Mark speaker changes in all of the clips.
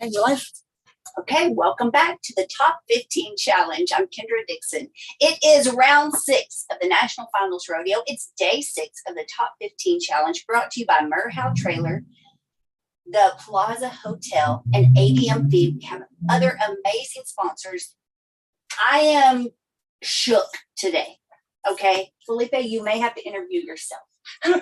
Speaker 1: And you're live. Okay, welcome back to the Top 15 Challenge. I'm Kendra Dixon. It is round 6 of the National Finals Rodeo. It's day 6 of the Top 15 Challenge, brought to you by Merhow Trailer, the Plaza Hotel, and ADM Feed. We have other amazing sponsors. I am shook today. Okay, Filipe, you may have to interview yourself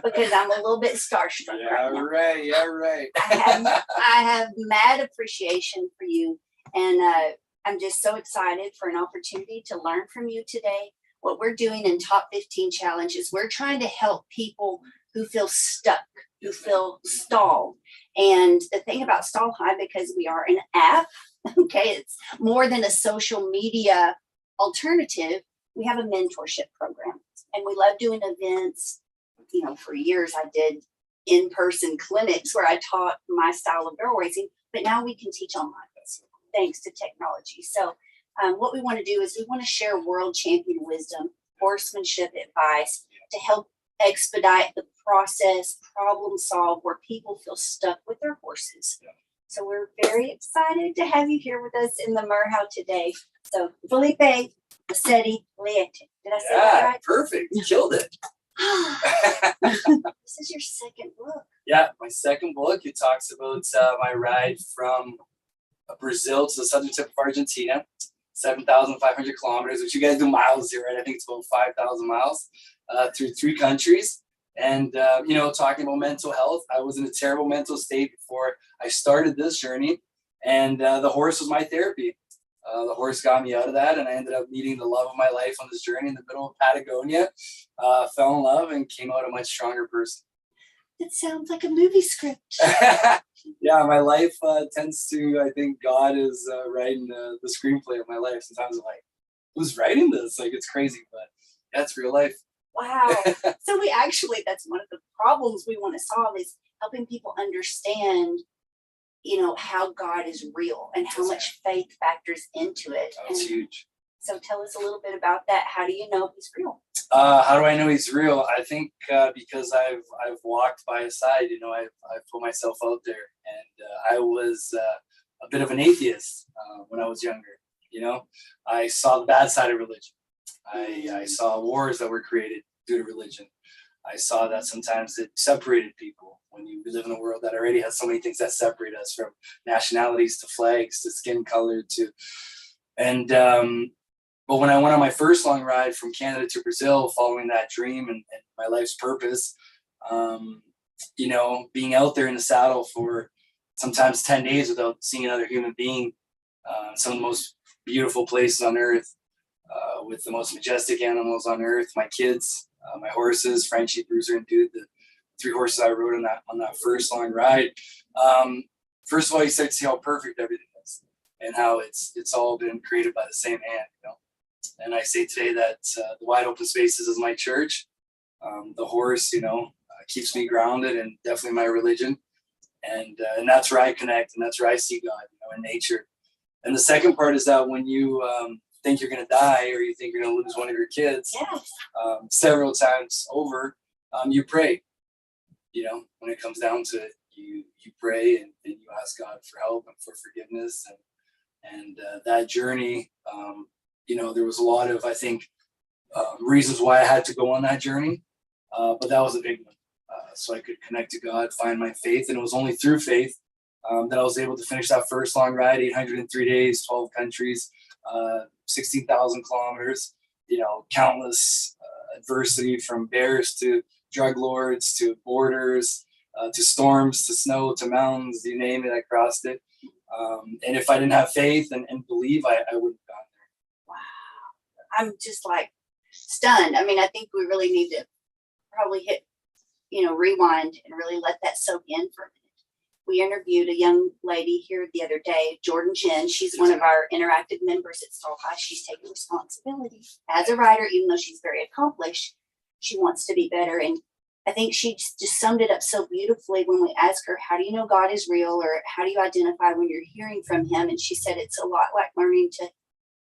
Speaker 1: because I'm a little bit starstruck right now.
Speaker 2: Right.
Speaker 1: I have mad appreciation for you, and I'm just so excited for an opportunity to learn from you today. What we're doing in Top 15 Challenge is we're trying to help people who feel stuck, who feel stalled. And the thing about Stall High, because we are an app, okay, it's more than a social media alternative. We have a mentorship program, and we love doing events. You know, for years I did in-person clinics where I taught my style of barrel racing, but now we can teach online thanks to technology. So what we want to do is we want to share world champion wisdom, horsemanship advice to help expedite the process, problem solve where people feel stuck with their horses. So we're very excited to have you here with us in the Merhow today. So Filipe, Masetti, Leite. Did I say that right?
Speaker 2: Perfect. You killed it.
Speaker 1: This is your second book.
Speaker 2: Yeah, my second book. It talks about my ride from Brazil to the southern tip of Argentina, 7,500 kilometers, which you guys do miles here, right? I think it's about 5,000 miles through 3 countries. And, talking about mental health, I was in a terrible mental state before I started this journey. And the horse was my therapy. The horse got me out of that, and I ended up meeting the love of my life on this journey in the middle of Patagonia, fell in love, and came out a much stronger person.
Speaker 1: It sounds like a movie script.
Speaker 2: Yeah, my life tends to, I think God is writing the screenplay of my life. Sometimes I'm like, who's writing this? Like, it's crazy, but that's real life.
Speaker 1: Wow. So that's one of the problems we want to solve is helping people understand, how God is real and how much faith factors into it.
Speaker 2: That's huge.
Speaker 1: So tell us a little bit about that. How do you know he's real?
Speaker 2: How do I know he's real? I think because I've walked by his side. I've put myself out there, and I was a bit of an atheist when I was younger. I saw the bad side of religion. I saw wars that were created due to religion. I saw that sometimes it separated people when we live in a world that already has so many things that separate us, from nationalities to flags to skin color but when I went on my first long ride from Canada to Brazil, following that dream and my life's purpose, being out there in the saddle for sometimes 10 days without seeing another human being, some of the most beautiful places on earth, with the most majestic animals on earth, my kids, my horses, Frenchie, Bruiser, and Dude, the 3 horses I rode on that first long ride. First of all, you start to see how perfect everything is and how it's all been created by the same hand. And I say today that the wide open spaces is my church. The horse, keeps me grounded, and definitely my religion. And that's where I connect, and that's where I see God, in nature. And the second part is that when you think you're going to die, or you think you're going to lose one of your kids, several times over, you pray. When it comes down to it, you pray and you ask God for help and for forgiveness. And that journey, there was a lot of, I think, reasons why I had to go on that journey, but that was a big one. So I could connect to God, find my faith, and it was only through faith that I was able to finish that first long ride, 803 days, 12 countries, 16,000 kilometers, countless adversity, from bears to drug lords to borders, to storms, to snow, to mountains, you name it, I crossed it. And if I didn't have faith and believe, I wouldn't have gone there.
Speaker 1: Wow. I'm just like stunned. I mean, I think we really need to probably hit, rewind and really let that soak in for a minute. We interviewed a young lady here the other day, Jordan Jen. She's one of our interactive members at Stall High. She's taking responsibility as a rider, even though she's very accomplished. She wants to be better. And I think she just summed it up so beautifully when we asked her, how do you know God is real, or how do you identify when you're hearing from him? And she said, it's a lot like learning to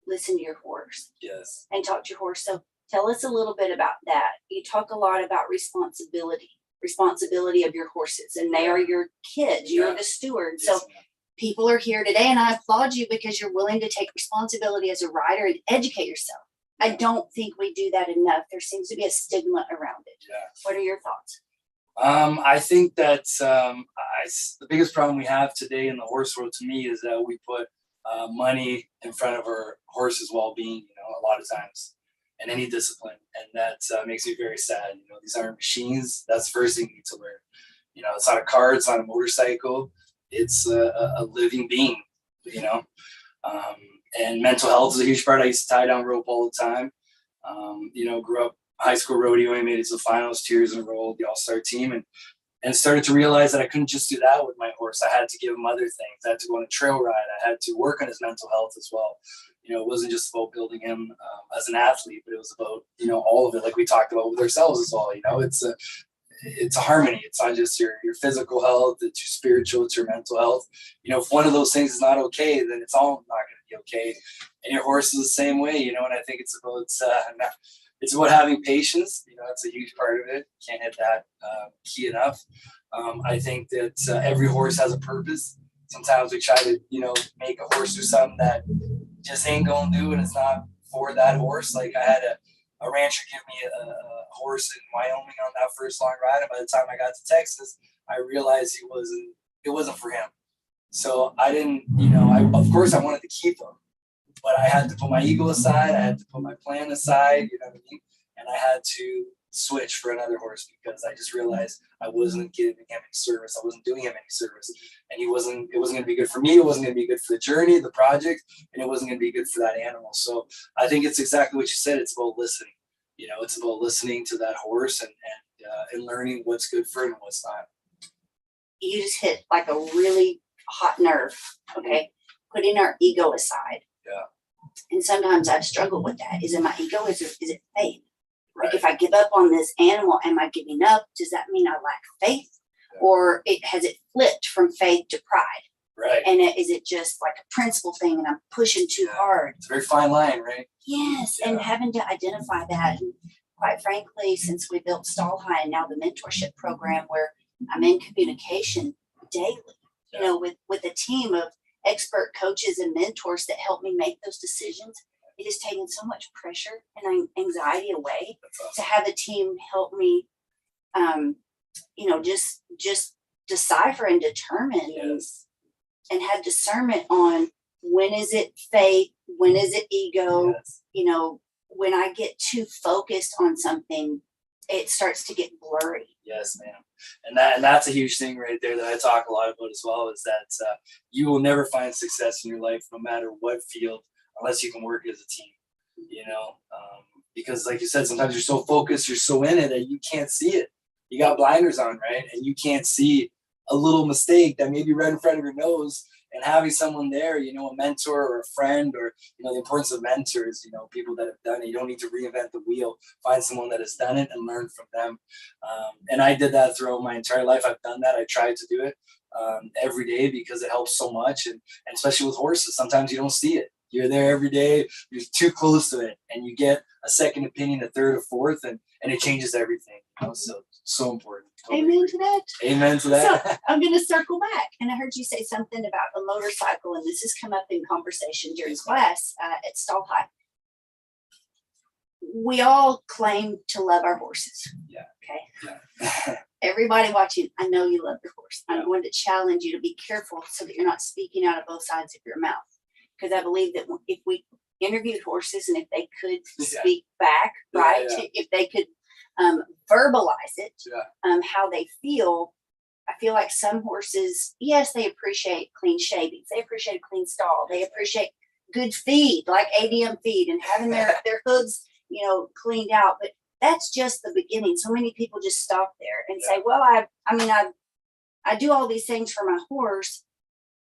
Speaker 1: listen to your horse.
Speaker 2: Yes.
Speaker 1: And talk to your horse. So tell us a little bit about that. You talk a lot about responsibility of your horses, and they are your kids. You're the steward. So people are here today, and I applaud you because you're willing to take responsibility as a rider and educate yourself. I don't think we do that enough. There seems to be a stigma around it.
Speaker 2: Yeah.
Speaker 1: What are your thoughts?
Speaker 2: I think that the biggest problem we have today in the horse world, to me, is that we put money in front of our horses' well-being. A lot of times, in any discipline, and that makes me very sad. These aren't machines. That's the first thing you need to learn. It's not a car. It's not a motorcycle. It's a living being. And mental health is a huge part. I used to tie down rope all the time. Grew up high school rodeoing, made it to the finals 2 years in a row, the all-star team, and started to realize that I couldn't just do that with my horse. I had to give him other things. I had to go on a trail ride. I had to work on his mental health as well. It wasn't just about building him as an athlete, but it was about, all of it, like we talked about with ourselves as well. It's a harmony. It's not just your physical health, it's your spiritual, it's your mental health. If one of those things is not okay, then it's all not going to be okay. And your horse is the same way, and I think it's about having patience. That's a huge part of it. Can't hit that key enough. I think that every horse has a purpose. Sometimes we try to, make a horse do something that just ain't gonna do, and it's not for that horse. Like I had a rancher give me a horse in Wyoming on that first long ride, and by the time I got to Texas, I realized it wasn't for him. So I didn't, of course I wanted to keep him, but I had to put my ego aside. I had to put my plan aside, you know what I mean? And I had to switch for another horse because I just realized I wasn't giving him any service. I wasn't doing him any service. And it wasn't going to be good for me. It wasn't going to be good for the journey, the project, and it wasn't going to be good for that animal. So I think it's exactly what you said. It's about listening. It's about listening to that horse and learning what's good for it and what's not.
Speaker 1: You just hit like a really hot nerve, okay? Putting our ego aside.
Speaker 2: Yeah.
Speaker 1: And sometimes I've struggled with that. Is it my ego? Is it faith?
Speaker 2: Right.
Speaker 1: Like if I give up on this animal, am I giving up? Does that mean I lack faith? Yeah. Or has it flipped from faith to pride?
Speaker 2: Right.
Speaker 1: And is it just like a principle thing and I'm pushing too hard?
Speaker 2: It's a very fine line, right?
Speaker 1: Yes. Yeah. And having to identify that. And quite frankly, since we built Stall High and now the mentorship program where I'm in communication daily, with a team of expert coaches and mentors that help me make those decisions, it has taken so much pressure and anxiety away. Awesome. To have a team help me, just decipher and determine. Yes. And have discernment on when is it faith, when is it ego. Yes. When I get too focused on something, it starts to get blurry.
Speaker 2: Yes, ma'am. And that's a huge thing right there that I talk a lot about as well, is that you will never find success in your life, no matter what field, unless you can work as a team, because like you said, sometimes you're so focused, you're so in it that you can't see it. You got blinders on, right? And you can't see a little mistake that may be right in front of your nose. And having someone there, a mentor or a friend, or, the importance of mentors, people that have done it. You don't need to reinvent the wheel. Find someone that has done it and learn from them. And I did that throughout my entire life. I've done that. I tried to do it every day because it helps so much. And especially with horses, sometimes you don't see it. You're there every day. You're too close to it. And you get a second opinion, a third, a fourth, and it changes everything. So important. Totally.
Speaker 1: Amen to that.
Speaker 2: Amen to that.
Speaker 1: So I'm going to circle back. And I heard you say something about a motorcycle, and this has come up in conversation during class at Stall High. We all claim to love our horses.
Speaker 2: Yeah.
Speaker 1: Okay.
Speaker 2: Yeah.
Speaker 1: Everybody watching, I know you love your horse. I'm going to challenge you to be careful so that you're not speaking out of both sides of your mouth. Because I believe that if we interviewed horses and if they could speak back, right? Yeah. If they could verbalize it, how they feel. I feel like some horses, yes, they appreciate clean shavings. They appreciate a clean stall. They appreciate good feed, like ADM feed, and having their hooves, cleaned out. But that's just the beginning. So many people just stop there and say, well, I do all these things for my horse,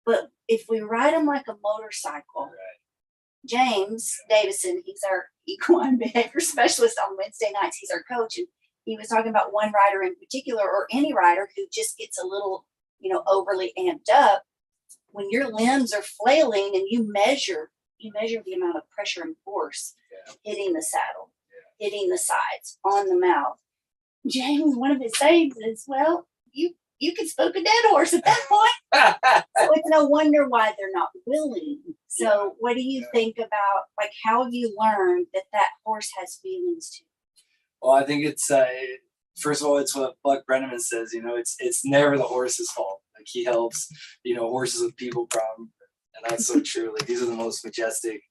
Speaker 1: but if we ride them like a motorcycle, James Davison, he's our equine behavior specialist on Wednesday nights. He's our coach. And he was talking about one rider in particular, or any rider who just gets a little, overly amped up. When your limbs are flailing and you measure the amount of pressure and force hitting the saddle, hitting the sides, on the mouth. James, one of his sayings is, well, you could spook a dead horse at that point. So it's no wonder why they're not willing. So what do you think about, like, how have you learned that that horse has feelings too?
Speaker 2: Well, I think it's first of all, it's what Buck Brenneman says. It's never the horse's fault. Like he helps, horses with people problem, and that's so true. Like these are the most majestic,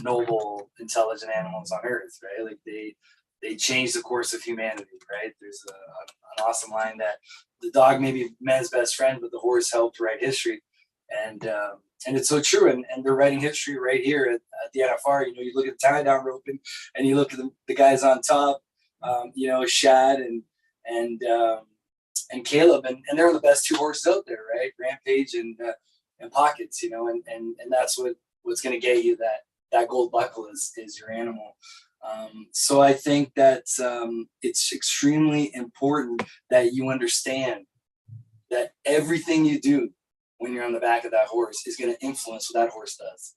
Speaker 2: noble, intelligent animals on earth, right? Like they change the course of humanity, right? There's an awesome line that the dog may be man's best friend, but the horse helped write history, and it's so true. And they're writing history right here at the NFR. You look at the tie down roping, and you look at the guys on top. Shad and Caleb, and they're the best two horses out there, right? Rampage and Pockets, and that's what's going to get you that gold buckle is your animal. So I think that it's extremely important that you understand that everything you do when you're on the back of that horse is going to influence what that horse does.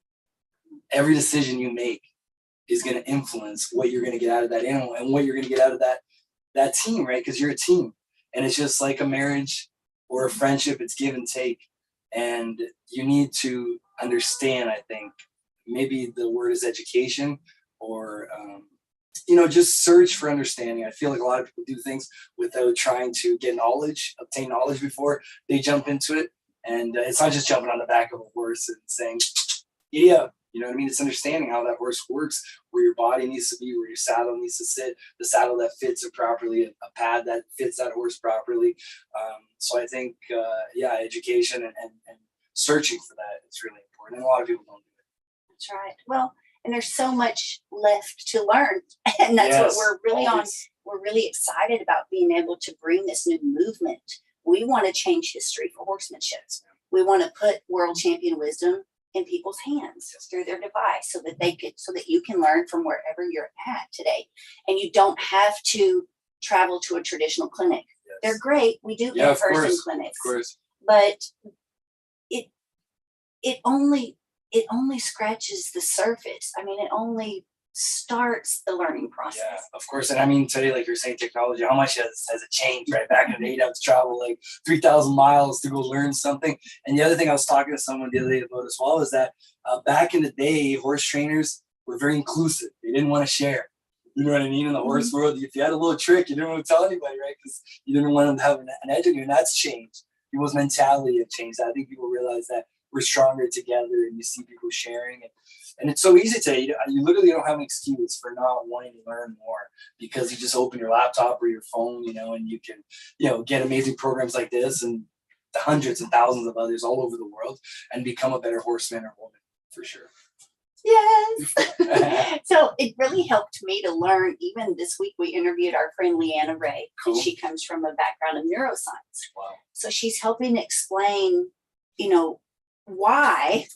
Speaker 2: Every decision you make is going to influence what you're going to get out of that animal and what you're going to get out of that team, right? Because you're a team, and it's just like a marriage or a friendship. It's give and take, and you need to understand. I think maybe the word is education, or just search for understanding. I feel like a lot of people do things without trying to obtain knowledge before they jump into it, and it's not just jumping on the back of a horse and saying, "Yeah." You know what I mean? It's understanding how that horse works, where your body needs to be, where your saddle needs to sit, the saddle that fits it properly, a pad that fits that horse properly. So I think, education and searching for that is really important. And a lot of people don't do it.
Speaker 1: That's right. Well, and there's so much left to learn. And that's what we're really
Speaker 2: always.
Speaker 1: We're really excited about being able to bring this new movement. We want to change history for horsemanship. We want to put world champion wisdom in people's hands through their device so that you can learn from wherever you're at today. And you don't have to travel to a traditional clinic. Yes. They're great. We do in-person clinics.
Speaker 2: Of course.
Speaker 1: But it only scratches the surface. I mean, it only starts the learning process.
Speaker 2: Yeah, of course. And I mean, today, like you're saying, technology, how much has it changed, right? Back in the day, you'd have to travel like 3,000 miles to go learn something. And the other thing I was talking to someone the other day about as well is that back in the day, horse trainers were very inclusive. They didn't want to share. You know what I mean? In the horse world, if you had a little trick, you didn't want to tell anybody, right? Because you didn't want them to have an edge on you. And that's changed. People's mentality have changed. I think people realize that we're stronger together, and you see people sharing. And it's so easy today. You literally don't have an excuse for not wanting to learn more, because you just open your laptop or your phone, and you can, get amazing programs like this and hundreds and thousands of others all over the world and become a better horseman or woman, for sure.
Speaker 1: Yes. So it really helped me to learn. Even this week, we interviewed our friend Leanna Ray, and she comes from a background in neuroscience.
Speaker 2: Wow.
Speaker 1: So she's helping explain, why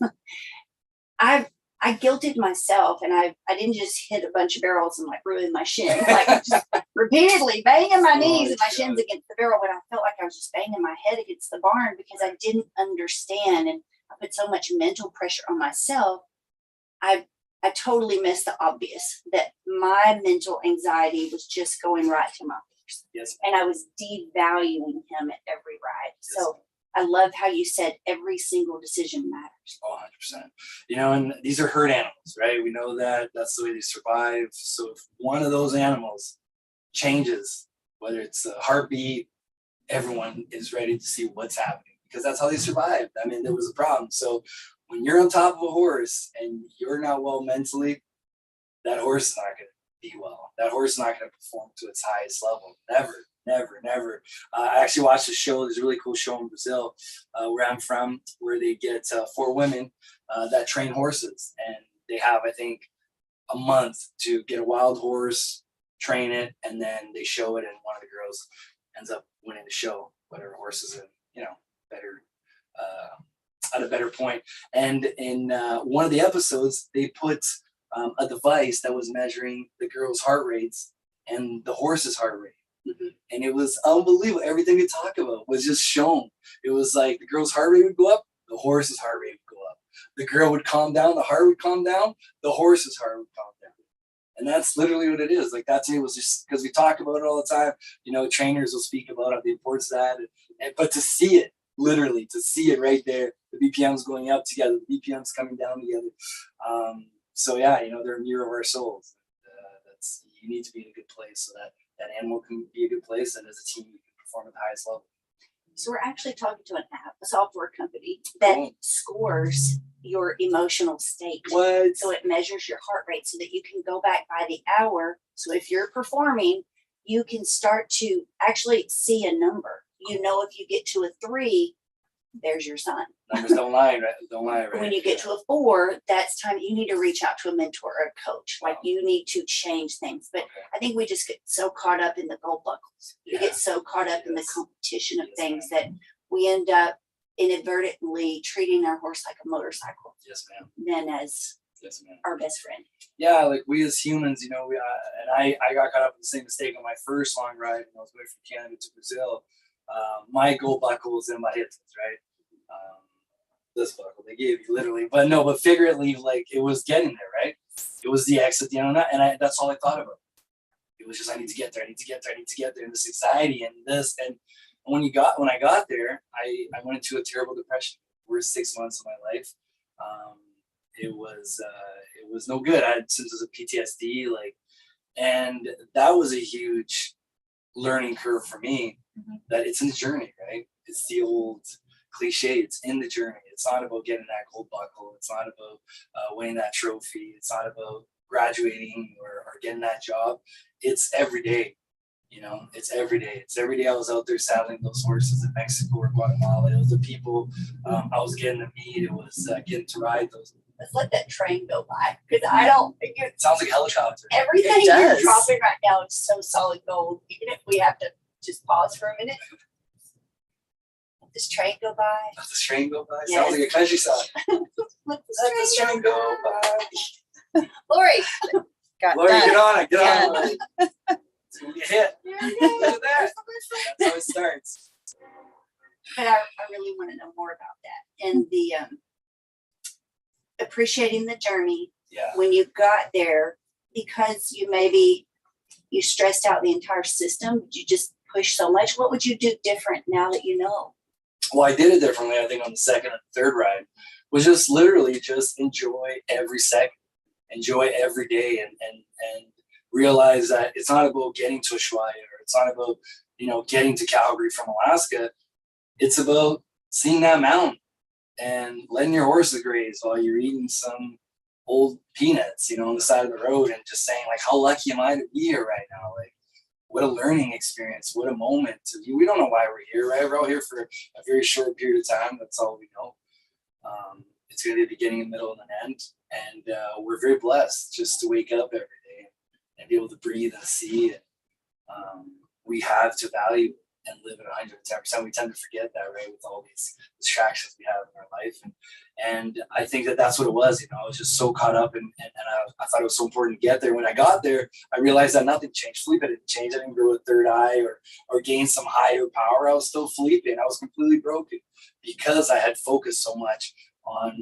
Speaker 1: I guilted myself, and I didn't just hit a bunch of barrels and like ruin my shins, like just repeatedly banging my knees and my shins against the barrel, but I felt like I was just banging my head against the barn because I didn't understand, and I put so much mental pressure on myself. I totally missed the obvious, that my mental anxiety was just going right to my horse.
Speaker 2: Yes.
Speaker 1: And I was devaluing him at every ride.
Speaker 2: Yes.
Speaker 1: So I love how you said every single decision matters.
Speaker 2: Oh, 100%. And these are herd animals, right? We know that that's the way they survive. So if one of those animals changes, whether it's a heartbeat, everyone is ready to see what's happening, because that's how they survived. I mean, there was a problem. So when you're on top of a horse and you're not well mentally, that horse is not going to be well. That horse is not going to perform to its highest level. Never. I actually watched a show. There's a really cool show in Brazil, where I'm from, where they get 4 women that train horses, and they have, I think, a month to get a wild horse, train it, and then they show it, and one of the girls ends up winning the show, whatever horse is better at a better point. And in one of the episodes, they put a device that was measuring the girl's heart rates and the horse's heart rate. Mm-hmm. And it was unbelievable. Everything they talk about was just shown. It was like the girl's heart rate would go up, the horse's heart rate would go up. The girl would calm down, the heart would calm down, the horse's heart would calm down. And that's literally what it is. Like, that's it. Was just because we talk about it all the time. Trainers will speak about the importance of that. But to see it literally to see it right there. The BPMs going up together, the BPMs coming down together. So yeah, they're a mirror of our souls. You need to be in a good place so that animal can be a good place, and as a team, we can perform at the highest level.
Speaker 1: So we're actually talking to an app, a software company that scores your emotional state.
Speaker 2: What?
Speaker 1: So it measures your heart rate so that you can go back by the hour. So if you're performing, you can start to actually see a number. If you get to a 3, there's your sign.
Speaker 2: Numbers don't lie, right? Don't lie, right?
Speaker 1: When you get to a 4, that's time you need to reach out to a mentor or a coach. Like you need to change things. But I think we just get so caught up in the gold buckles. We get so caught up in the competition of things that we end up inadvertently treating our horse like a motorcycle.
Speaker 2: Yes, ma'am.
Speaker 1: Then as our best friend.
Speaker 2: Yeah, like we as humans, and I got caught up in the same mistake on my first long ride when I was going from Canada to Brazil. My gold buckle was in my hips, right? This buckle they gave you literally, but figuratively, like it was getting there, right? It was the X at the end of that, and that's all I thought about. It was just I need to get there, and this anxiety and this, and when I got there, I went into a terrible depression. Worst 6 months of my life. It was no good. I had symptoms of PTSD, and that was a huge learning curve for me. That it's in the journey, right? It's the old cliche. It's in the journey. It's not about getting that gold buckle. It's not about winning that trophy. It's not about graduating or getting that job. It's every day. It's every day. It's every day I was out there saddling those horses in Mexico or Guatemala. It was the people I was getting to meet. It was getting to ride those.
Speaker 1: Let's let that train go by, because I don't think
Speaker 2: it sounds like a helicopter.
Speaker 1: Everything you're dropping right now is so solid gold. Even if we have to just pause for a minute. Let this train go by.
Speaker 2: Let this train go by. Yes. Sounds like a country song.
Speaker 1: Let this train
Speaker 2: go by.
Speaker 1: Lori,
Speaker 2: Lori, get on it. Get on it. It's gonna get hit. Look at that. That's how it starts.
Speaker 1: But I really want to know more about that and the appreciating the journey.
Speaker 2: Yeah.
Speaker 1: When you got there, because you stressed out the entire system. Did you just push so much? What would you do different now that you know?
Speaker 2: Well, I did it differently. I think on the second and third ride was just literally just enjoy every second, enjoy every day, and realize that it's not about getting to Ushuaia, or it's not about getting to Calgary from Alaska. It's about seeing that mountain and letting your horses graze while you're eating some old peanuts, on the side of the road, and just saying, like, how lucky am I to be here right now? Like, what a learning experience, what a moment. We don't know why we're here, right? We're all here for a very short period of time. That's all we know. It's going to be a beginning, a middle, and an end. And we're very blessed just to wake up every day and be able to breathe and see. And we have to value and live at 110%. We tend to forget that, right? With all these distractions we have in our life. And I think that's what it was. I was just so caught up and I thought it was so important to get there. When I got there, I realized that nothing changed. Filipe didn't change. I didn't grow a third eye or gain some higher power. I was still Filipe, and I was completely broken because I had focused so much on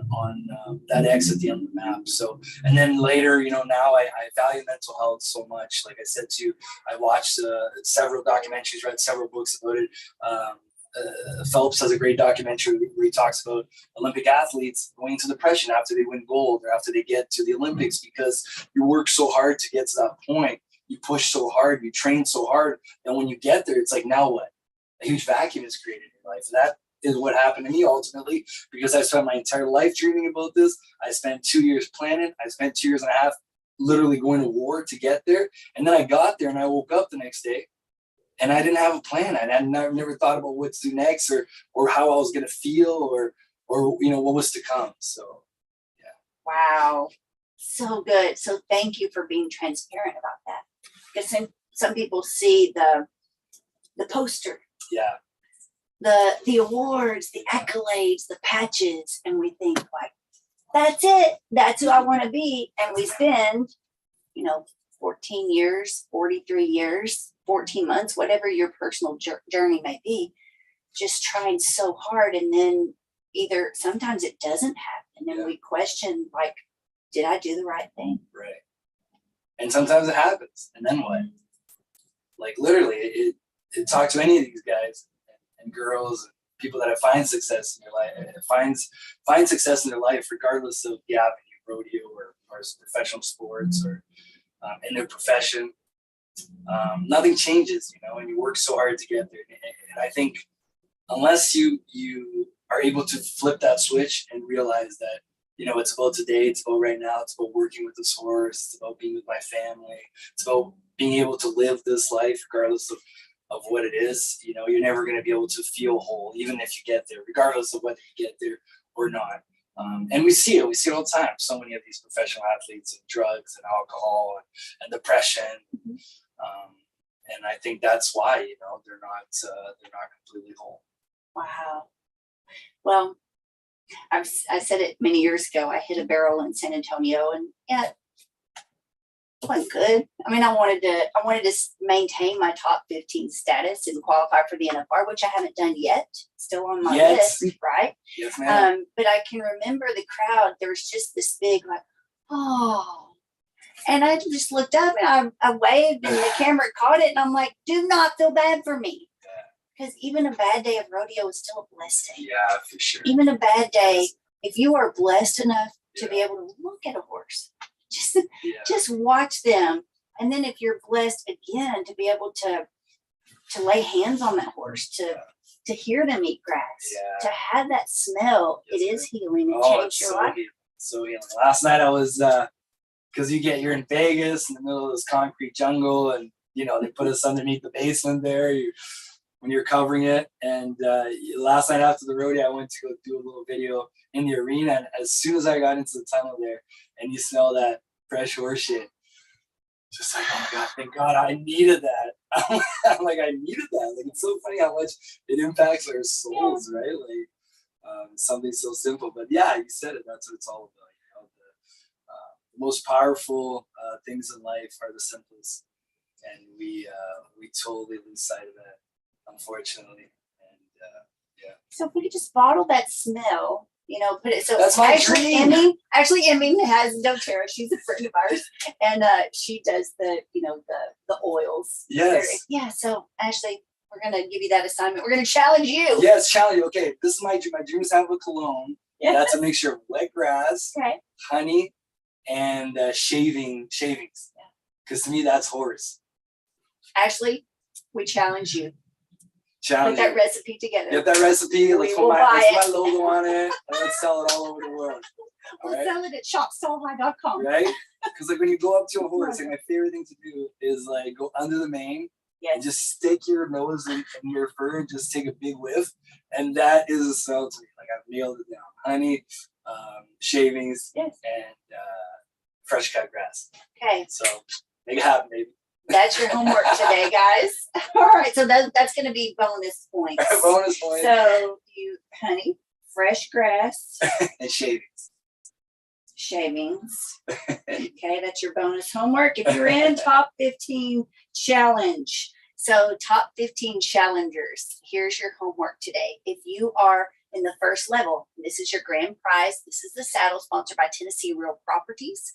Speaker 2: that X at the end of the map. So, and then later, now I value mental health so much. Like I said to you, I watched several documentaries, read several books about it. Phelps has a great documentary where he talks about Olympic athletes going into depression after they win gold or after they get to the Olympics, because you work so hard to get to that point. You push so hard, you train so hard, and when you get there, it's like, now what? A huge vacuum is created in your life. And that is what happened to me ultimately, because I spent my entire life dreaming about this. I spent 2 years planning. I spent 2 years and a half literally going to war to get there. And then I got there and I woke up the next day and I didn't have a plan. I had never thought about what to do next or how I was going to feel or what was to come. So, yeah.
Speaker 1: Wow. So good. So thank you for being transparent about that. Because some people see the poster.
Speaker 2: Yeah.
Speaker 1: The awards, the accolades, the patches, and we think like, that's it. That's who I want to be. And we spend, 14 years, 43 years, 14 months, whatever your personal journey may be, just trying so hard. And then either sometimes it doesn't happen. And we question, like, did I do the right thing?
Speaker 2: Right. And sometimes it happens. And then what? Like literally, it talk to any of these guys and girls, people that have find success in their life, find success in their life, regardless of the avenue, rodeo or professional sports or in their profession. Nothing changes, and you work so hard to get there. And I think unless you are able to flip that switch and realize that, it's about today, it's about right now, it's about working with this horse, it's about being with my family, it's about being able to live this life regardless of what it is. You're never going to be able to feel whole, even if you get there, regardless of whether you get there or not. And we see it all the time. So many of these professional athletes, and drugs and alcohol and depression. And I think that's why, they're not completely whole.
Speaker 1: Wow. Well, I said it many years ago. I hit a barrel in San Antonio, and yeah, it wasn't good. I mean, I wanted to maintain my top 15 status and qualify for the NFR, which I haven't done yet. Still on my list, right?
Speaker 2: Yes, ma'am.
Speaker 1: But I can remember the crowd. There was just this big, like, oh. And I just looked up and I waved, and the camera caught it, and I'm like, do not feel bad for me. Because even a bad day of rodeo is still a blessing.
Speaker 2: Yeah, for sure.
Speaker 1: Even a bad day, if you are blessed enough to be able to look at a horse, just watch them. And then if you're blessed again to be able to lay hands on that horse, to hear them eat grass, to have that smell, it is healing and change your life.
Speaker 2: So healing. Last night I was, because you're in Vegas in the middle of this concrete jungle, and they put us underneath the basement there when you're covering it. And last night after the rodeo, I went to go do a little video in the arena, and as soon as I got into the tunnel there, and you smell that fresh horse shit, just like, oh my God, thank God, I needed that. I'm like, I needed that. Like, it's so funny how much it impacts our souls, right? Like something so simple, but yeah, you said it. That's what it's all about. The most powerful things in life are the simplest, and we totally lose sight of that, unfortunately. And
Speaker 1: So if we could just bottle that smell, put it. So
Speaker 2: that's my dream.
Speaker 1: Emmy has doTERRA. She's a friend of ours, and she does the oils.
Speaker 2: Yes.
Speaker 1: Yeah. So Ashley, we're gonna give you that assignment. We're gonna challenge you.
Speaker 2: Yes, challenge you. Okay, this is my dream. My dream is to have a cologne.
Speaker 1: Yeah.
Speaker 2: That's a mixture of wet grass,
Speaker 1: okay,
Speaker 2: honey, and shavings. Because to me, that's horse.
Speaker 1: Ashley, we challenge you.
Speaker 2: Challenge.
Speaker 1: Put that recipe together.
Speaker 2: Get that recipe. Let's put my logo on it, and let's sell it all over the world.
Speaker 1: We'll sell it at shopstallhigh.com.
Speaker 2: Right? Because like when you go up to a horse, like my favorite thing to do is like go under the mane and just stick your nose in your fur and just take a big whiff, and that is a smell to me. Like I've nailed it down. Honey, shavings, and fresh cut grass.
Speaker 1: Okay.
Speaker 2: So make it happen, baby.
Speaker 1: That's your homework today, guys. All right, so that's going to be bonus points.
Speaker 2: Bonus points.
Speaker 1: So honey, fresh grass,
Speaker 2: and shavings.
Speaker 1: Okay, that's your bonus homework. If you're in top 15 challenge, so top 15 challengers, here's your homework today. If you are in the first level, this is your grand prize. This is the saddle sponsored by Tennessee Real Properties.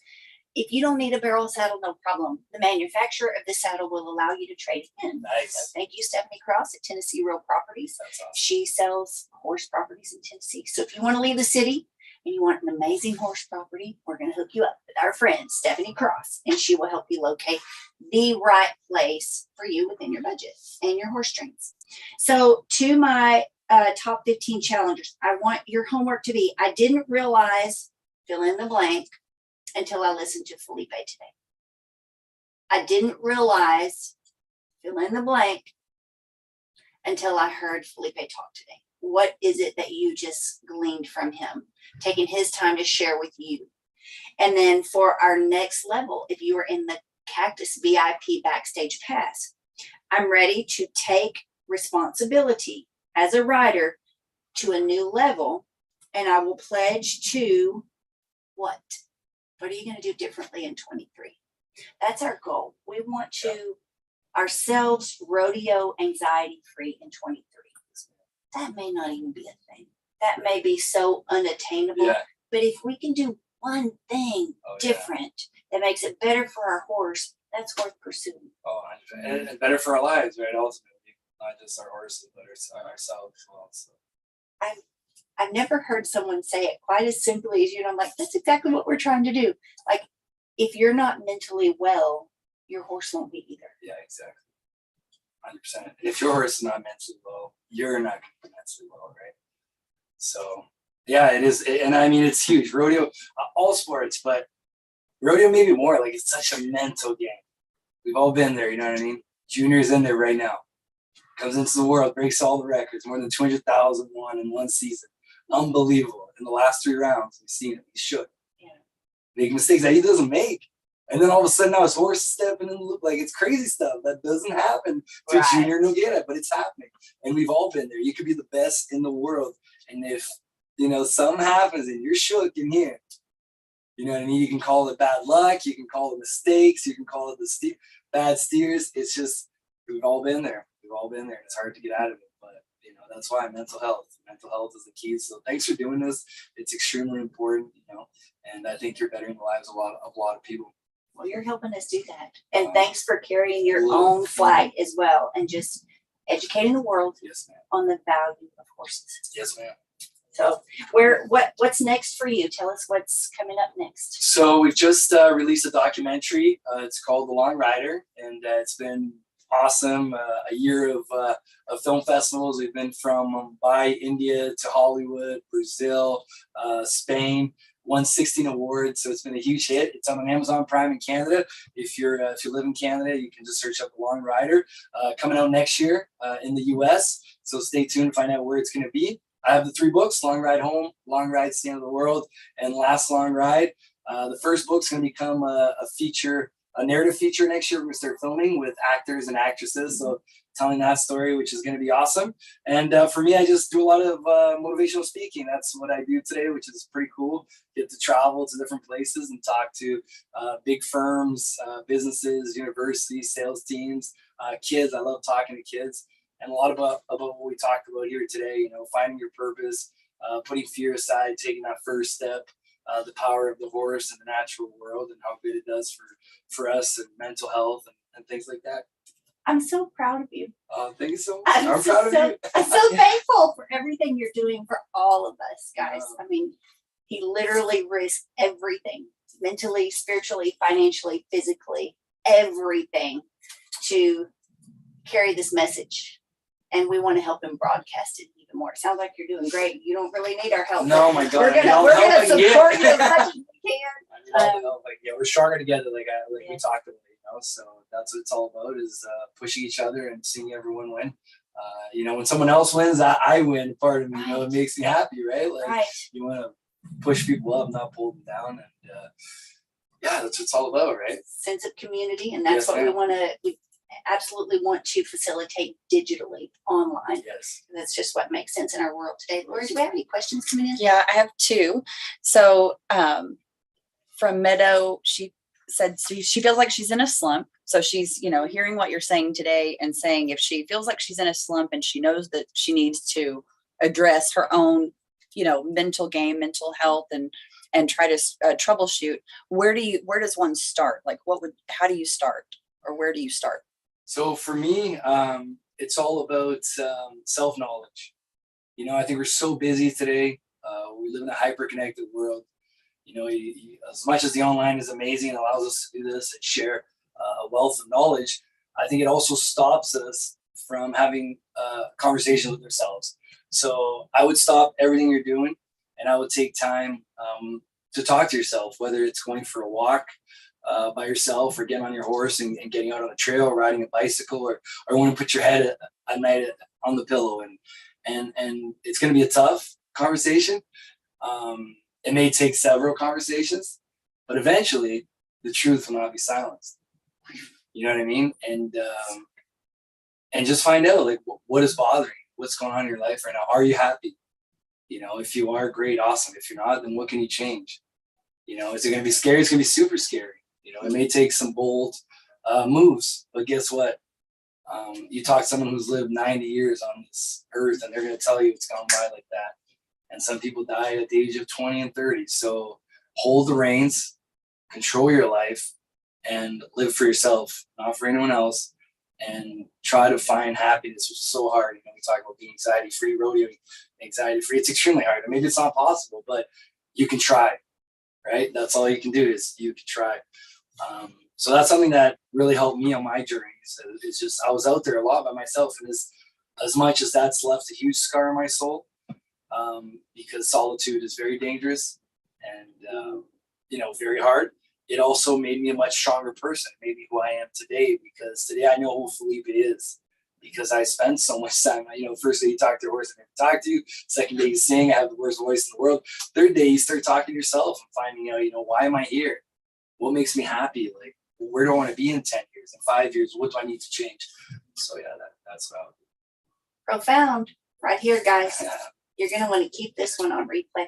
Speaker 1: If you don't need a barrel saddle, no problem. The manufacturer of the saddle will allow you to trade in.
Speaker 2: Nice.
Speaker 1: So thank you, Stephanie Cross at Tennessee Real Properties.
Speaker 2: That's awesome.
Speaker 1: She sells horse properties in Tennessee. So if you want to leave the city and you want an amazing horse property, we're going to hook you up with our friend, Stephanie Cross, and she will help you locate the right place for you within your budget and your horse strengths. So to my top 15 challengers, I want your homework to be, I didn't realize, fill in the blank, until I listened to Filipe today. I didn't realize, fill in the blank, until I heard Filipe talk today. What is it that you just gleaned from him, taking his time to share with you? And then for our next level, if you are in the Cactus VIP Backstage Pass, I'm ready to take responsibility as a rider to a new level, and I will pledge to what? What are you going to do differently in 23? That's our goal. We want to ourselves rodeo anxiety free in 23. That may not even be a thing. That may be so unattainable.
Speaker 2: Yeah.
Speaker 1: But if we can do one thing different that makes it better for our horse, that's worth pursuing.
Speaker 2: Oh, and better for our lives, right? Ultimately, not just our horses, but ourselves as well. So.
Speaker 1: I've never heard someone say it quite as simply as you. And I'm like, that's exactly what we're trying to do. Like, if you're not mentally well, your horse won't be either.
Speaker 2: Yeah, exactly. 100%. And if your horse is not mentally well, you're not going to be mentally well, right? So, yeah, it is. And I mean, it's huge. Rodeo, all sports, but rodeo maybe more. Like, it's such a mental game. We've all been there, you know what I mean? Junior's in there right now. Comes into the world, breaks all the records, more than 200,000 won in one season. Unbelievable. In the last 3 rounds, we've seen it. He shook. Yeah. Make mistakes that he doesn't make. And then all of a sudden now his horse is stepping in the loop. Like, it's crazy stuff. That doesn't happen to Junior Nogueira, but it's happening. And we've all been there. You could be the best in the world. And if, something happens and you're shook in here, you know what I mean? You can call it bad luck. You can call it mistakes. You can call it the bad steers. It's just, we've all been there. We've all been there. It's hard to get out of it. But, that's why mental health is the key. So thanks for doing this. It's extremely important, and I think you're bettering the lives of a lot of people.
Speaker 1: Well, you're helping us do that. And thanks for carrying your own flag as well and just educating the world on the value of horses.
Speaker 2: Yes, ma'am.
Speaker 1: So what's next for you? Tell us what's coming up next.
Speaker 2: So we've just released a documentary. It's called The Long Rider, and it's been awesome. A year of film festivals. We've been from Mumbai, India to Hollywood, Brazil, Spain. Won 16 awards, so it's been a huge hit. It's on Amazon Prime in Canada. If you live in Canada, you can just search up The Long Rider. Coming out next year in the U.S. So stay tuned to find out where it's going to be. I have the 3 books: Long Ride Home, Long Ride Stand of the World, and Last Long Ride. The first book's going to become a narrative feature next year. We're going to start filming with actors and actresses. So telling that story, which is going to be awesome. And for me, I just do a lot of motivational speaking. That's what I do today, which is pretty cool. Get to travel to different places and talk to big firms, businesses, universities, sales teams, kids. I love talking to kids. And a lot about what we talked about here today, finding your purpose, putting fear aside, taking that first step, the power of the horse in the natural world and how good it does for us and mental health and things like that.
Speaker 1: I'm so proud of you.
Speaker 2: Thank you so much. I'm proud of you.
Speaker 1: I'm so thankful for everything you're doing for all of us, guys. I mean, he literally risked everything, mentally, spiritually, financially, physically, everything to carry this message. And we want to help him broadcast it even more. It sounds like you're doing great. You don't really need our help.
Speaker 2: No, my God.
Speaker 1: We're gonna support you as much as we can.
Speaker 2: We're stronger together, like we talked about. So that's what it's all about, is pushing each other and seeing everyone win. When someone else wins, I win. Part of me, it makes me happy, right? Like, you want to push people up, not pull them down, and that's what it's all about, right?
Speaker 1: Sense of community, and that's what we want to. We absolutely want to facilitate digitally online.
Speaker 2: Yes,
Speaker 1: that's just what makes sense in our world today. Laura, do we have any questions coming in?
Speaker 3: Yeah, I have 2. So from Meadow, she said she feels like she's in a slump. So she's, hearing what you're saying today and saying if she feels like she's in a slump and she knows that she needs to address her own, mental game, mental health, and try to troubleshoot, where does one start? Like, how do you start, or where do you start?
Speaker 2: So for me, it's all about self-knowledge. I think we're so busy today. We live in a hyper-connected world. As much as the online is amazing and allows us to do this and share a wealth of knowledge, I think it also stops us from having conversations with ourselves. So I would stop everything you're doing, and I would take time to talk to yourself, whether it's going for a walk by yourself, or getting on your horse and getting out on a trail, riding a bicycle, or want to put your head at night on the pillow. And it's going to be a tough conversation. It may take several conversations, but eventually the truth will not be silenced. You know what I mean? And just find out, like, what is bothering you? What's going on in your life right now? Are you happy? If you are, great, awesome. If you're not, then what can you change? Is it going to be scary? It's going to be super scary. It may take some bold moves, but guess what? You talk to someone who's lived 90 years on this earth, and they're going to tell you it's gone by like that. And some people die at the age of 20 and 30. So hold the reins, control your life, and live for yourself, not for anyone else. and try to find happiness, which is so hard. You know, we talk about being anxiety free, rodeo anxiety free. It's extremely hard. Maybe it's not possible, but you can try, right? That's all you can do is you can try. So that's something that really helped me on my journey. It's just, I was out there a lot by myself, and as much as that's left a huge scar in my soul, because solitude is very dangerous and, you know, very hard. It also made me a much stronger person, maybe who I am today, because today I know who Filipe is because I spent so much time. You know, first day you talk to your horse, I never talk to you. Second day you sing, I have the worst voice in the world. Third day you start talking to yourself and finding out, you know, why am I here? What makes me happy? Like, where do I want to be in 10 years, in 5 years? What do I need to change? So yeah, that's what I would do.
Speaker 1: Profound. Right here, guys. You're going to want to keep this one on replay.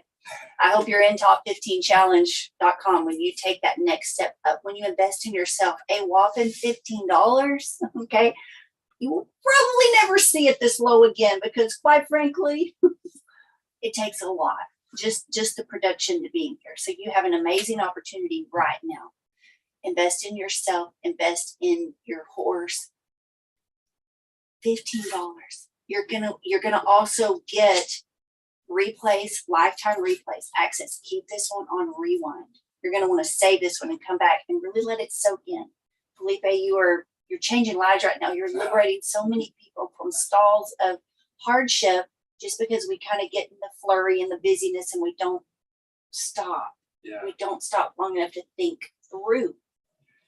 Speaker 1: I hope you're in top15challenge.com when you take that next step up, when you invest in yourself, a whopping $15. Okay. You will probably never see it this low again because, quite frankly, it takes a lot, just the production to be here. So you have an amazing opportunity right now. Invest in yourself, invest in your horse. $15. You're gonna also get replays, lifetime replays, access. Keep this one on rewind. You're gonna want to save this one and come back and really let it soak in. Filipe, you're changing lives right now. You're liberating so many people from stalls of hardship just because we kind of get in the flurry and the busyness and we don't stop.
Speaker 2: Yeah.
Speaker 1: We don't stop long enough to think through.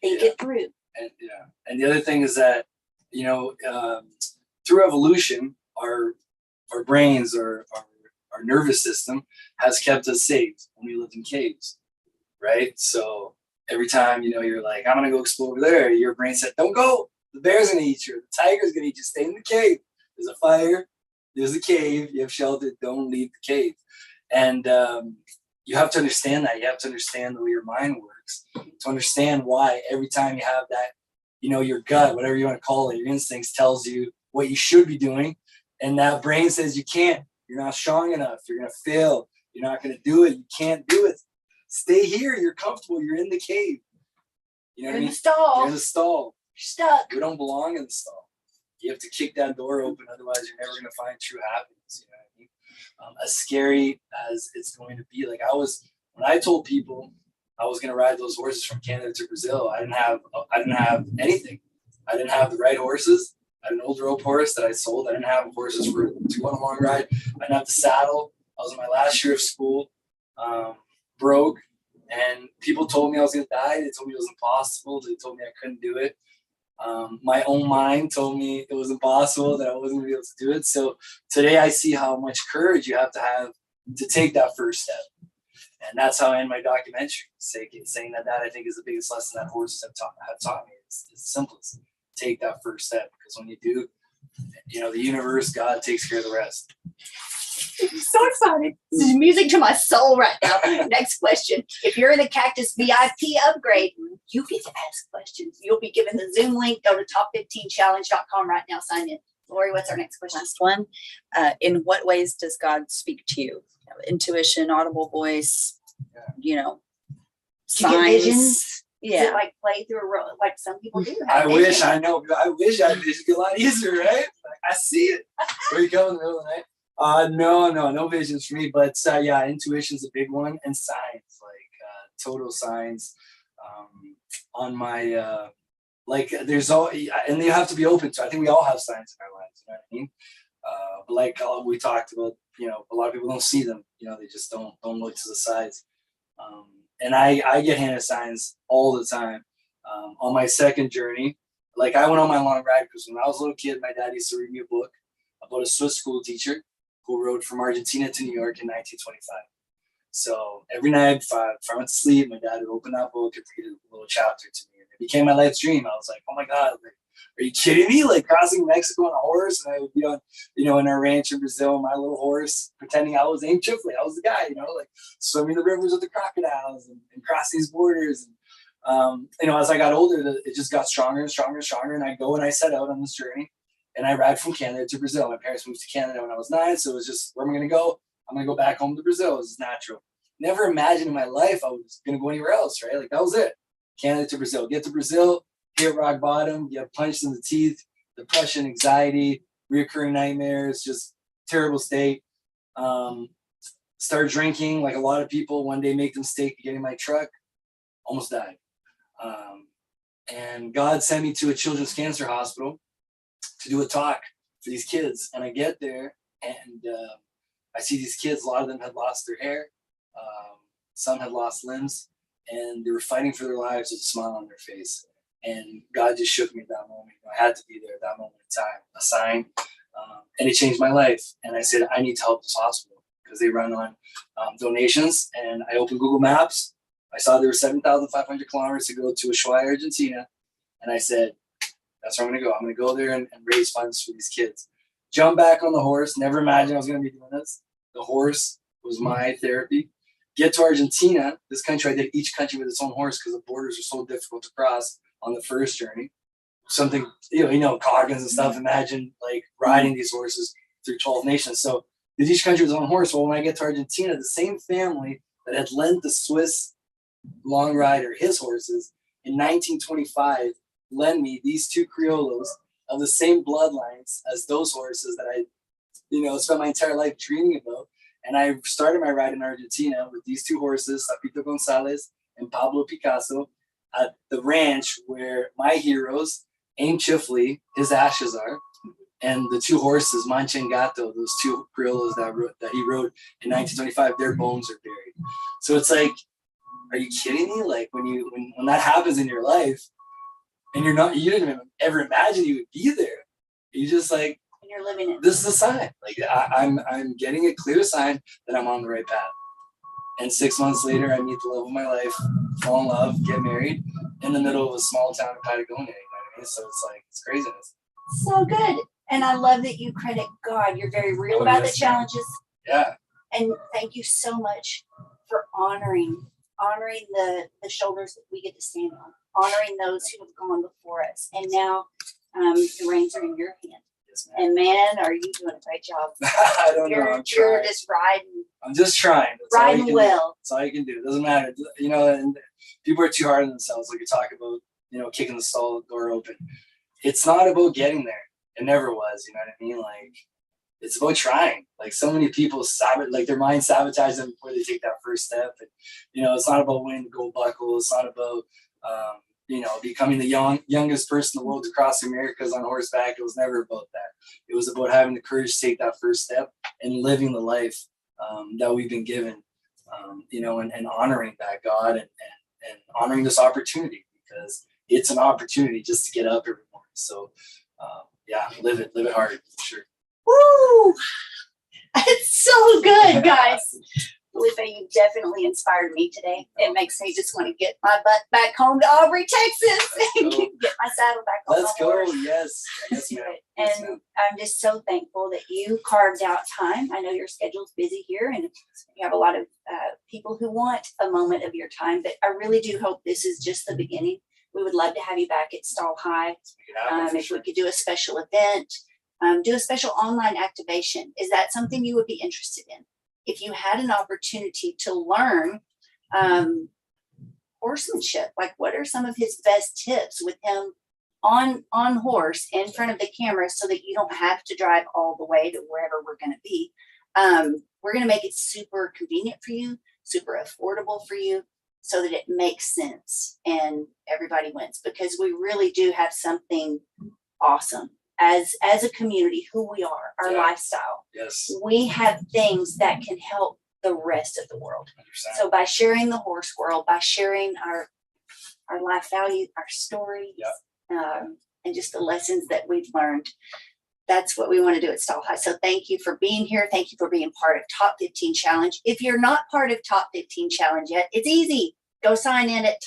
Speaker 1: It through.
Speaker 2: And the other thing is that, you know, through evolution, our brains, our nervous system has kept us safe when we lived in caves, right? So every time, you know, you're like, I'm gonna go explore over there, your brain said, don't go. The bear's gonna eat you. The tiger's gonna eat you. Stay in the cave. There's a fire. There's a cave. You have shelter. Don't leave the cave. And you have to understand that. You have to understand the way your mind works to understand why every time you have that, you know, your gut, whatever you want to call it, your instincts tells you what you should be doing. And that brain says you can't. You're not strong enough. You're going to fail. You're not going to do it. You can't do it. Stay here. You're comfortable. You're in the cave. You know what I mean?
Speaker 1: In the stall.
Speaker 2: You're in the stall.
Speaker 1: You're stuck.
Speaker 2: You don't belong in the stall. You have to kick that door open. Otherwise, you're never going to find true happiness. You know what I mean? As scary as it's going to be. Like when I told people I was going to ride those horses from Canada to Brazil, I didn't have anything. I didn't have the right horses. I had an old rope horse that I sold. I didn't have horses to go on a long ride. I didn't have the saddle. I was in my last year of school, broke, and people told me I was going to die. They told me it was impossible. They told me I couldn't do it. My own mind told me it was impossible, that I wasn't going to be able to do it. So today I see how much courage you have to take that first step. And that's how I end my documentary, saying that I think is the biggest lesson that horses have taught me. It's the simplest. Take that first step, because when you do, you know, the universe, God takes care of the rest.
Speaker 1: I'm so excited. This is music to my soul right now. Next question. If you're in the Cactus VIP upgrade, you get to ask questions. You'll be given the Zoom link. Go to top15challenge.com right now. Sign in. Lori, what's our next question?
Speaker 3: Last one. In what ways does God speak to you? Intuition, audible voice, you know,
Speaker 1: Do you get
Speaker 3: signs.
Speaker 1: visions?
Speaker 3: Yeah.
Speaker 1: Is it like play through a role, like some people do?
Speaker 2: I wish I know. I wish I could be a lot easier, right? Like, I see it. Where you go in the middle of the night? No visions for me. But yeah, intuition's a big one, and signs, like total signs. On my there's all, and you have to be open to. I think we all have signs in our lives. You know what I mean? But like we talked about, you know, a lot of people don't see them. You know, they just don't look to the sides. And I get handed signs all the time. On my second journey, like I went on my long ride because when I was a little kid, my dad used to read me a book about a Swiss school teacher who rode from Argentina to New York in 1925. So every night, if I went to sleep, my dad would open that book and read a little chapter to me. And it became my life's dream. I was like, oh my God, like, are you kidding me? Like crossing Mexico on a horse, and I would be on, you know, in our ranch in Brazil, my little horse, pretending I was Aim Chifley. I was the guy, you know, like swimming the rivers with the crocodiles and crossing these borders. And, you know, as I got older, it just got stronger and stronger and stronger. And I go and I set out on this journey, and I ride from Canada to Brazil. My parents moved to Canada when I was 9, so it was just, where am I going to go? I'm going to go back home to Brazil. It was natural. Never imagined in my life I was going to go anywhere else, right? Like that was it. Canada to Brazil. Get to Brazil, hit rock bottom, get punched in the teeth, depression, anxiety, reoccurring nightmares, just terrible state. Started drinking like a lot of people. One day make the mistake of getting in my truck, almost died. And God sent me to a children's cancer hospital to do a talk for these kids. And I get there and I see these kids, a lot of them had lost their hair. Some had lost limbs, and they were fighting for their lives with a smile on their face. And God just shook me at that moment. I had to be there at that moment in time, a sign. And it changed my life. And I said, I need to help this hospital because they run on donations. And I opened Google Maps. I saw there were 7,500 kilometers to go to Ushuaia, Argentina. And I said, that's where I'm going to go. I'm going to go there and raise funds for these kids. Jump back on the horse. Never imagined I was going to be doing this. The horse was my therapy. Get to Argentina. This country, I did each country with its own horse because the borders are so difficult to cross on the first journey. Something, Coggins and stuff. Imagine like riding these horses through 12 nations. So did each country with its own horse. Well, when I get to Argentina, the same family that had lent the Swiss long rider his horses in 1925 lend me these two Criollos of the same bloodlines as those horses that I, spent my entire life dreaming about. And I started my ride in Argentina with these two horses, Sapito Gonzalez and Pablo Picasso, at the ranch where my heroes, Aim Chifley, his ashes are, and the two horses, Mancha and Gato, those two Criollos that he rode in 1925, their bones are buried. So it's like, are you kidding me? Like when that happens in your life, and you didn't even ever imagine you would be there. You just like,
Speaker 1: And you're living it.
Speaker 2: this is a sign. Like I'm getting a clear sign that I'm on the right path. And 6 months later, I meet the love of my life, fall in love, get married in the middle of a small town in Patagonia. You know what I mean? So it's like, it's craziness.
Speaker 1: So good. And I love that you credit God. You're very real
Speaker 2: Oh,
Speaker 1: about
Speaker 2: yes,
Speaker 1: the challenges.
Speaker 2: Yeah.
Speaker 1: And thank you so much for honoring the shoulders that we get to stand on, honoring those who have gone before us. And now the reins are in your hand.
Speaker 2: Yes, ma'am.
Speaker 1: And man, are you doing a great job.
Speaker 2: I don't know.
Speaker 1: You're
Speaker 2: I'm trying.
Speaker 1: just riding
Speaker 2: I'm just trying. That's all you
Speaker 1: riding
Speaker 2: can
Speaker 1: well.
Speaker 2: do. That's all you can do. It doesn't matter. And people are too hard on themselves. Like you talk about, kicking the stall door open. It's not about getting there. It never was. You know what I mean? Like, it's about trying. Like so many people their mind sabotage them before they take that first step. And, it's not about winning the gold buckle. It's not about, becoming the youngest person in the world to cross the Americas on horseback. It was never about that. It was about having the courage to take that first step and living the life that we've been given, and honoring that God and honoring this opportunity because it's an opportunity just to get up every morning. So, live it hard for sure.
Speaker 1: Woo! It's so good, guys. Filipe, you definitely inspired me today. It makes me just want to get my butt back home to Aubrey, Texas, and get my saddle back on.
Speaker 2: Let's go. Yes.
Speaker 1: Let's do
Speaker 2: ma'am.
Speaker 1: it.
Speaker 2: Yes,
Speaker 1: And
Speaker 2: ma'am.
Speaker 1: I'm just so thankful that you carved out time. I know your schedule's busy here, and you have a lot of people who want a moment of your time. But I really do hope this is just the beginning. We would love to have you back at Stall High.
Speaker 2: Make it happen for
Speaker 1: If
Speaker 2: sure.
Speaker 1: we could do a special event, do a special online activation. Is that something you would be interested in? If you had an opportunity to learn horsemanship, like what are some of his best tips with him on horse in front of the camera so that you don't have to drive all the way to wherever we're going to be. We're going to make it super convenient for you, super affordable for you so that it makes sense and everybody wins because we really do have something awesome as a community, who we are, our lifestyle.
Speaker 2: Yes.
Speaker 1: We have things that can help the rest of the world.
Speaker 2: 100%.
Speaker 1: So by sharing the horse world, by sharing our life value, our stories, and just the lessons that we've learned, that's what we want to do at Stall High. So thank you for being here. Thank you for being part of Top 15 Challenge. If you're not part of Top 15 Challenge yet, it's easy. Go sign in at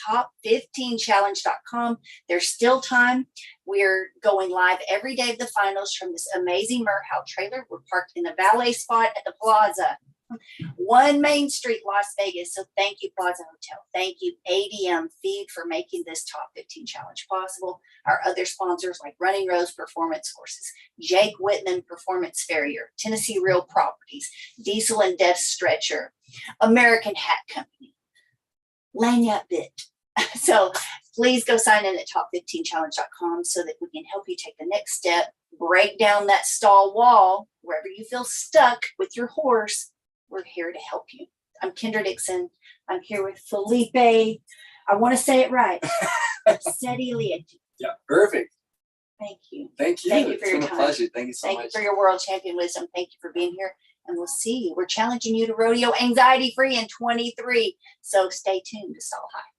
Speaker 1: top15challenge.com. There's still time. We're going live every day of the finals from this amazing Merhout trailer. We're parked in the valet spot at the Plaza, 1 Main Street, Las Vegas. So thank you, Plaza Hotel. Thank you, ADM Feed, for making this Top 15 Challenge possible. Our other sponsors like Running Rose Performance Horses, Jake Whitman Performance Farrier, Tennessee Real Properties, Diesel and Death Stretcher, American Hat Company, Lanyard Bit. So please go sign in at top15challenge.com so that we can help you take the next step, break down that stall wall wherever you feel stuck with your horse. We're here to help you. I'm Kendra Dixon. I'm here with Filipe. I want to say it right. Masetti Leite.
Speaker 2: Yeah, perfect.
Speaker 1: Thank you.
Speaker 2: Thank you.
Speaker 1: Thank you for
Speaker 2: It's
Speaker 1: your
Speaker 2: been a
Speaker 1: time.
Speaker 2: pleasure. Thank you so
Speaker 1: Thank
Speaker 2: much.
Speaker 1: you for your world champion wisdom. Thank you for being here. And we'll see you. We're challenging you to rodeo anxiety free in 23. So stay tuned to Stall High.